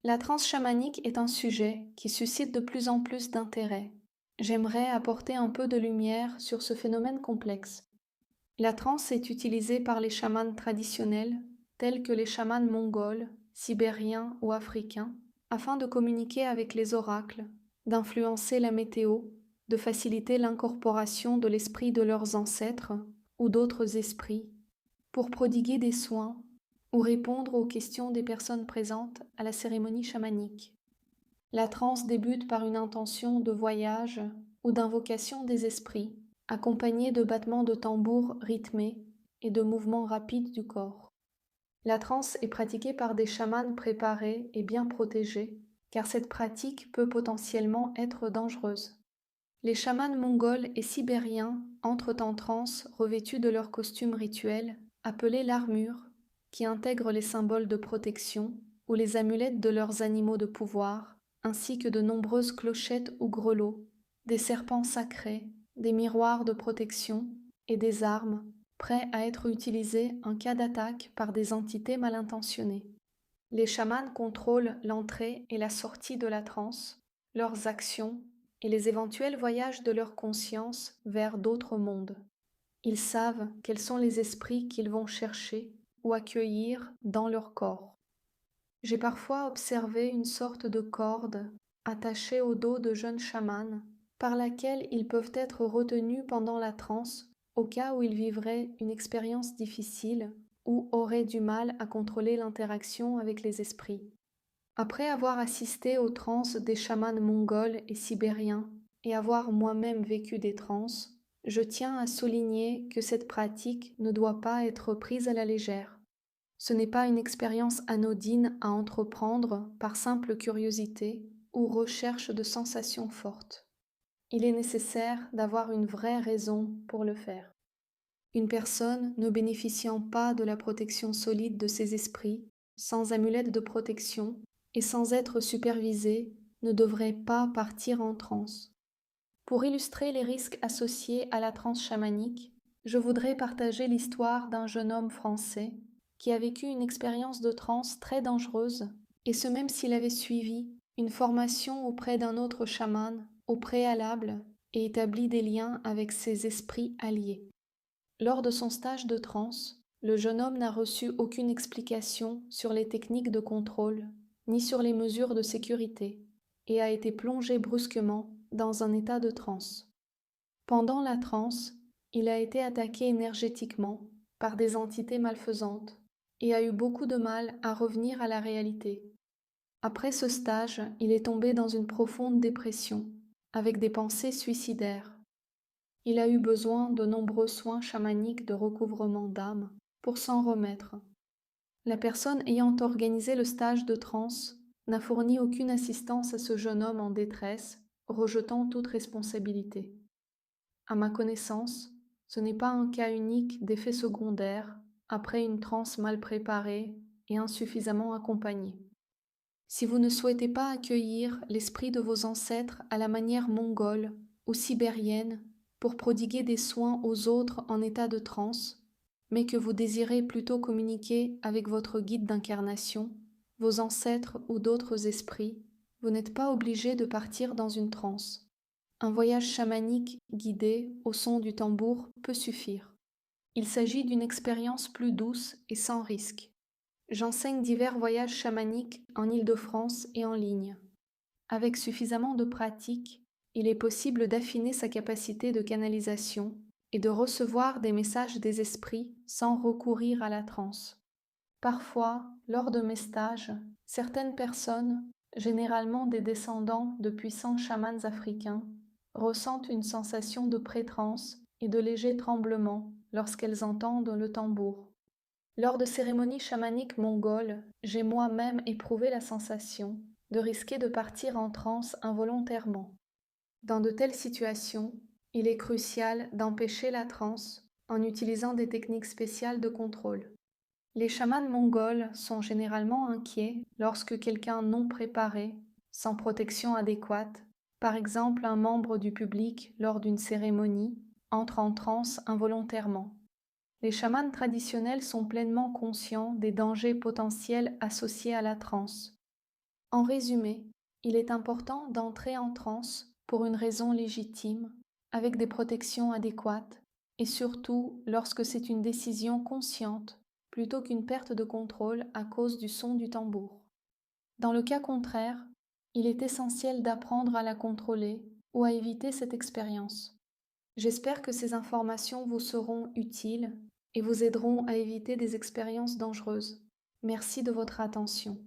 La transe chamanique est un sujet qui suscite de plus en plus d'intérêt. J'aimerais apporter un peu de lumière sur ce phénomène complexe. La transe est utilisée par les chamans traditionnels, tels que les chamans mongols, sibériens ou africains, afin de communiquer avec les oracles, d'influencer la météo, de faciliter l'incorporation de l'esprit de leurs ancêtres ou d'autres esprits, pour prodiguer des soins ou répondre aux questions des personnes présentes à la cérémonie chamanique. La transe débute par une intention de voyage ou d'invocation des esprits, accompagnée de battements de tambour rythmés et de mouvements rapides du corps. La transe est pratiquée par des chamans préparés et bien protégés, car cette pratique peut potentiellement être dangereuse. Les chamans mongols et sibériens entrent en transe revêtus de leur costume rituel, appelé l'armure, qui intègre les symboles de protection ou les amulettes de leurs animaux de pouvoir, ainsi que de nombreuses clochettes ou grelots, des serpents sacrés, des miroirs de protection et des armes, prêts à être utilisés en cas d'attaque par des entités mal intentionnées. Les chamans contrôlent l'entrée et la sortie de la transe, leurs actions et les éventuels voyages de leur conscience vers d'autres mondes. Ils savent quels sont les esprits qu'ils vont chercher ou accueillir dans leur corps. J'ai parfois observé une sorte de corde attachée au dos de jeunes chamans, par laquelle ils peuvent être retenus pendant la transe au cas où ils vivraient une expérience difficile ou auraient du mal à contrôler l'interaction avec les esprits. Après avoir assisté aux transes des chamans mongols et sibériens et avoir moi-même vécu des transes, je tiens à souligner que cette pratique ne doit pas être prise à la légère. Ce n'est pas une expérience anodine à entreprendre par simple curiosité ou recherche de sensations fortes. Il est nécessaire d'avoir une vraie raison pour le faire. Une personne ne bénéficiant pas de la protection solide de ses esprits, sans amulette de protection et sans être supervisée, ne devrait pas partir en transe. Pour illustrer les risques associés à la transe chamanique, je voudrais partager l'histoire d'un jeune homme français qui a vécu une expérience de transe très dangereuse, et ce même s'il avait suivi une formation auprès d'un autre chaman au préalable et établi des liens avec ses esprits alliés. Lors de son stage de transe, le jeune homme n'a reçu aucune explication sur les techniques de contrôle, ni sur les mesures de sécurité, et a été plongé brusquement dans un état de transe. Pendant la transe, il a été attaqué énergétiquement par des entités malfaisantes et a eu beaucoup de mal à revenir à la réalité. Après ce stage, il est tombé dans une profonde dépression, avec des pensées suicidaires. Il a eu besoin de nombreux soins chamaniques de recouvrement d'âme pour s'en remettre. La personne ayant organisé le stage de transe n'a fourni aucune assistance à ce jeune homme en détresse, rejetant toute responsabilité. À ma connaissance, ce n'est pas un cas unique d'effet secondaire après une transe mal préparée et insuffisamment accompagnée. Si vous ne souhaitez pas accueillir l'esprit de vos ancêtres à la manière mongole ou sibérienne pour prodiguer des soins aux autres en état de transe, mais que vous désirez plutôt communiquer avec votre guide d'incarnation, vos ancêtres ou d'autres esprits, vous n'êtes pas obligé de partir dans une transe. Un voyage chamanique guidé au son du tambour peut suffire. Il s'agit d'une expérience plus douce et sans risque. J'enseigne divers voyages chamaniques en Île-de-France et en ligne. Avec suffisamment de pratique, il est possible d'affiner sa capacité de canalisation et de recevoir des messages des esprits sans recourir à la transe. Parfois, lors de mes stages, certaines personnes, généralement des descendants de puissants chamans africains, ressentent une sensation de pré-transe et de légers tremblements lorsqu'elles entendent le tambour. Lors de cérémonies chamaniques mongoles, j'ai moi-même éprouvé la sensation de risquer de partir en transe involontairement. Dans de telles situations, il est crucial d'empêcher la transe en utilisant des techniques spéciales de contrôle. Les chamans mongols sont généralement inquiets lorsque quelqu'un non préparé, sans protection adéquate, par exemple un membre du public lors d'une cérémonie, entre en transe involontairement. Les chamans traditionnels sont pleinement conscients des dangers potentiels associés à la transe. En résumé, il est important d'entrer en transe pour une raison légitime, avec des protections adéquates, et surtout lorsque c'est une décision consciente, plutôt qu'une perte de contrôle à cause du son du tambour. Dans le cas contraire, il est essentiel d'apprendre à la contrôler ou à éviter cette expérience. J'espère que ces informations vous seront utiles et vous aideront à éviter des expériences dangereuses. Merci de votre attention.